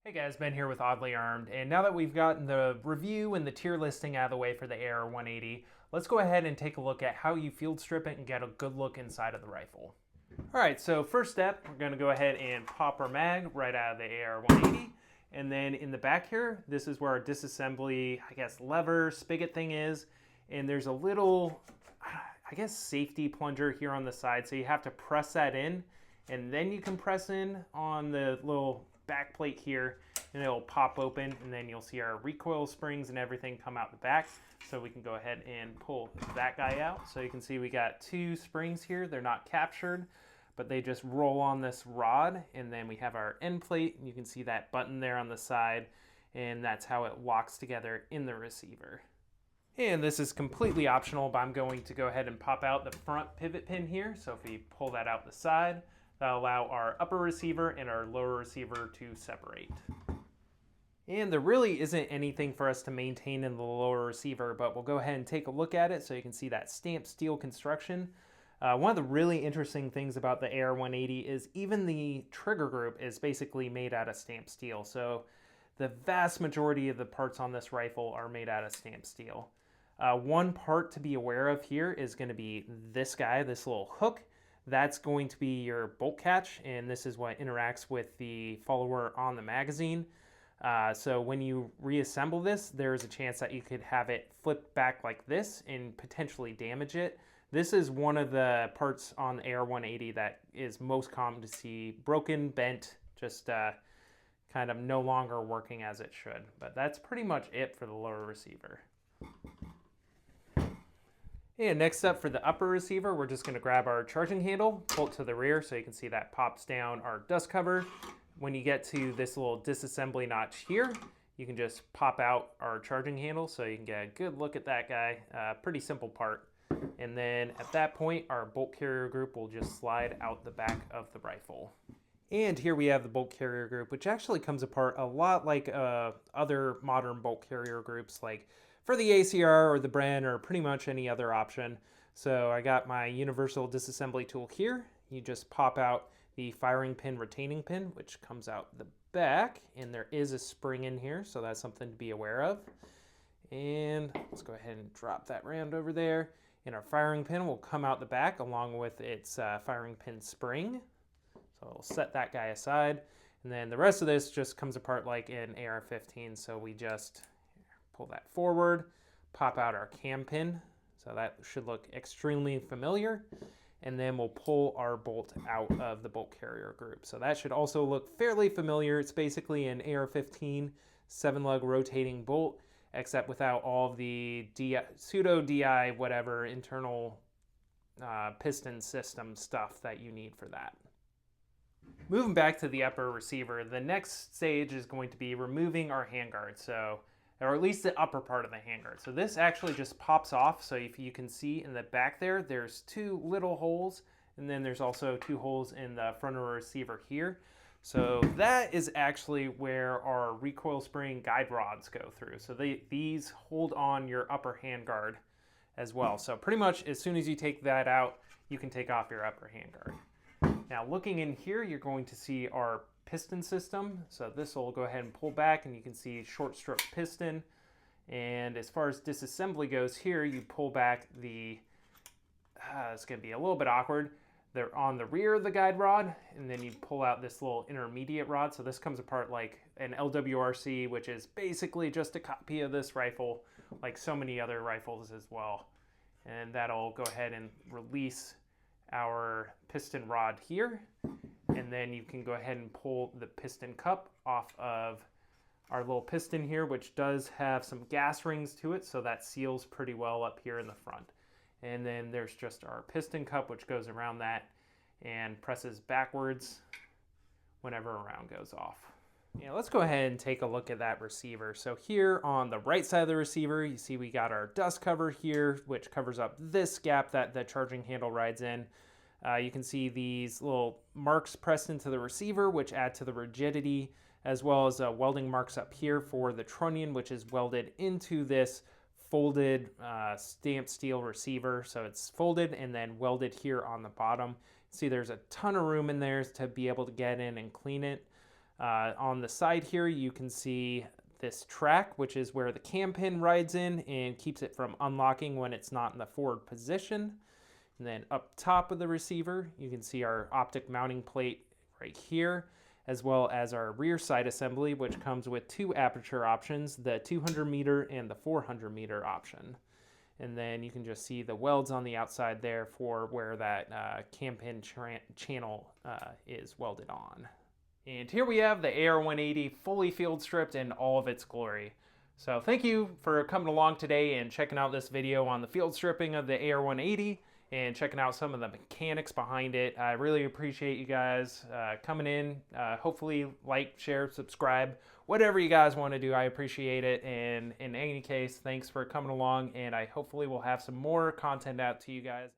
Hey guys, Ben here with Oddly Armed, and now that we've gotten the review and the tier listing out of the way for the AR-180, let's go ahead and take a look at how you field strip it and get a good look inside of the rifle. Alright, so first step, we're going to go ahead and pop our mag right out of the AR-180, and then in the back here, this is where our disassembly, lever, spigot thing is, and there's a little, safety plunger here on the side, so you have to press that in, and then you can press in on the little back plate here and it'll pop open, and then you'll see our recoil springs and everything come out the back. So we can go ahead and pull that guy out. So you can see we got two springs here. They're not captured, but they just roll on this rod, and then we have our end plate, and you can see that button there on the side, and that's how it locks together in the receiver. And this is completely optional, but I'm going to go ahead and pop out the front pivot pin here. So if we pull that out the side, that'll allow our upper receiver and our lower receiver to separate. And there really isn't anything for us to maintain in the lower receiver, but we'll go ahead and take a look at it so you can see that stamped steel construction. One of the really interesting things about the AR-180 is even the trigger group is basically made out of stamped steel. So the vast majority of the parts on this rifle are made out of stamped steel. One part to be aware of here is going to be this guy, this little hook. That's going to be your bolt catch, and this is what interacts with the follower on the magazine. So when you reassemble this, there's a chance that you could have it flip back like this and potentially damage it. This is one of the parts on the AR-180 that is most common to see broken, bent, just kind of no longer working as it should. But that's pretty much it for the lower receiver. And next up for the upper receiver, we're just going to grab our charging handle, pull it to the rear so you can see that pops down our dust cover. When you get to this little disassembly notch here, you can just pop out our charging handle so you can get a good look at that guy. Pretty simple part. And then at that point, our bolt carrier group will just slide out the back of the rifle. And here we have the bolt carrier group, which actually comes apart a lot like other modern bolt carrier groups, like for the ACR or the Bren or pretty much any other option. So I got my universal disassembly tool here. You just pop out the firing pin retaining pin, which comes out the back, and there is a spring in here, so that's something to be aware of. And let's go ahead and drop that round over there. And our firing pin will come out the back along with its firing pin spring. So I'll set that guy aside. And then the rest of this just comes apart like an AR-15. So we just pull that forward, pop out our cam pin. So that should look extremely familiar. And then we'll pull our bolt out of the bolt carrier group. So that should also look fairly familiar. It's basically an AR-15 7-lug rotating bolt, except without all of the pseudo DI, whatever, internal piston system stuff that you need for that. Moving back to the upper receiver, the next stage is going to be removing our handguard, or at least the upper part of the handguard. So this actually just pops off. So if you can see in the back there, there's two little holes, and then there's also two holes in the front of the receiver here. So that is actually where our recoil spring guide rods go through. So these hold on your upper handguard as well. So pretty much as soon as you take that out, you can take off your upper handguard. Now looking in here, you're going to see our piston system. So this will go ahead and pull back, and you can see short stroke piston. And as far as disassembly goes here, you pull back the, it's going to be a little bit awkward. They're on the rear of the guide rod, and then you pull out this little intermediate rod. So this comes apart like an LWRC, which is basically just a copy of this rifle, like so many other rifles as well. And that'll go ahead and release our piston rod here. And then you can go ahead and pull the piston cup off of our little piston here, which does have some gas rings to it, so that seals pretty well up here in the front. And then there's just our piston cup, which goes around that and presses backwards whenever a round goes off. Yeah, let's go ahead and take a look at that receiver. So here on the right side of the receiver, you see we got our dust cover here, which covers up this gap that the charging handle rides in. You can see these little marks pressed into the receiver, which add to the rigidity, as well as welding marks up here for the trunnion, which is welded into this folded stamped steel receiver. So it's folded and then welded here on the bottom. See, there's a ton of room in there to be able to get in and clean it. On the side here, you can see this track, which is where the cam pin rides in and keeps it from unlocking when it's not in the forward position. And then up top of the receiver, you can see our optic mounting plate right here, as well as our rear side assembly, which comes with 2 aperture options, the 200 meter and the 400 meter option. And then you can just see the welds on the outside there for where that cam pin channel is welded on. And here we have the AR-180 fully field stripped in all of its glory. So thank you for coming along today and checking out this video on the field stripping of the AR-180 and checking out some of the mechanics behind it. I really appreciate you guys coming in. Hopefully like, share, subscribe, whatever you guys want to do. I appreciate it. And in any case, thanks for coming along, and I hopefully will have some more content out to you guys.